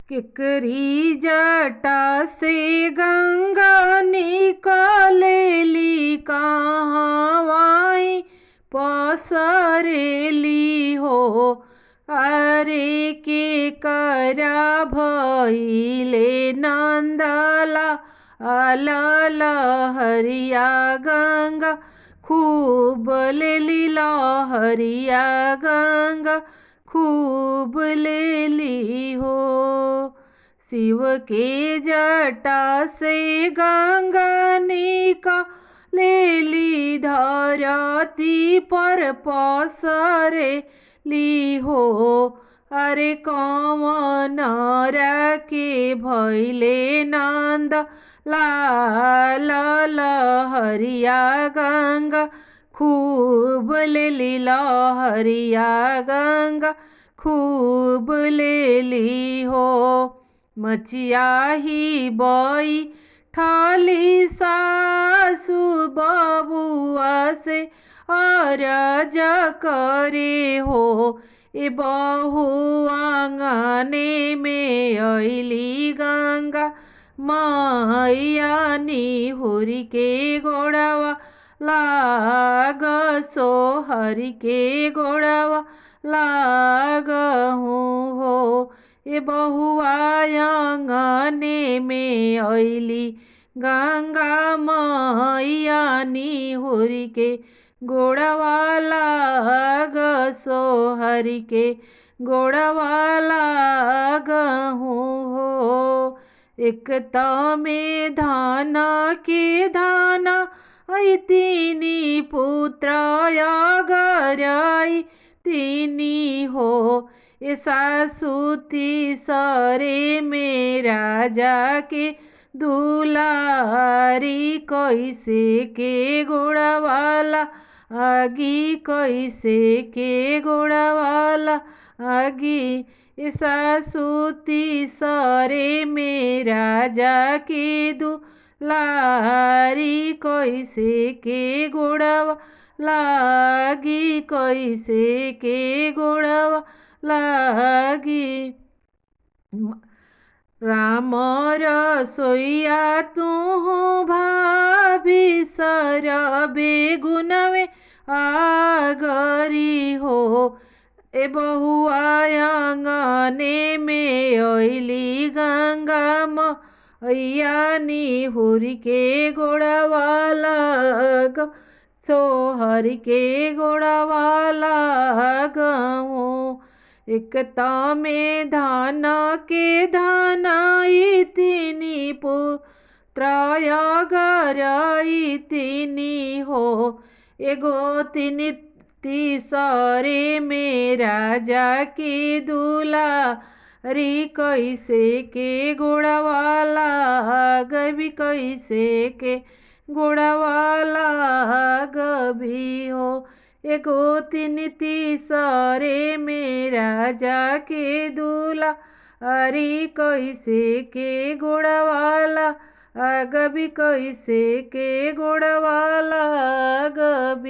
केकरी जटा से गंगा निकलेली कहाँवाई पसरेली हो। अरे के करा भइले नंदला अलल हरिया गंगा खूब लेली लहरिया गंगा खूब लेली हो। शिव के जटा से गंगा निकलेली धरती पर पसरेली हो। अरे कौन के भइले नंद लाल लहरिया गंगा खूब लेली लहरिया गंगा खूब लेली हो। मचिया ही बई ठाली सासु बबुआ से अरज करे हो। ए बहू आंगने में अइली गंगा मैया निहुरी के गोड़वा लाग सोहरी के गोड़वा लागहूँ हो। ए बहुआ आंगने में अइली गंगा मैया निहुरी के गोड़वा लाग सोहरी के गोड़वा लागहूँ हो। एक में धाना के धाना तीनी पुत्र अगरई तीनी हो। ए सासुती सरे में राजा के दुलारी कैसे के गोड़वाला आगी कैसे के गोड़वाला आगी। ए सासुती सरे में राजा के दुलारी कैसे के गोड़वा लागी कैसे के गोड़वा लागी। राम रसोइया तुहु भाभी सरबे गुनवे आगरी हो। ए बहुआ आंगने में अइली गंगा मैया निहुरी के गोड़वा लाग सोहरी के गोड़वा लागहूँ। एक में धान के धानाई तीनी पुत्र अगरई तीनी हो। एगो तीनी तीसरे में राजा के दुलारी कैसे के गोड़वा लागबी कैसे के गोड़वा लागबी हो। एगो तीसरे में राजा के दुलारी कैसे के गोड़वा लागबी कैसे के गोड़वा लागबी।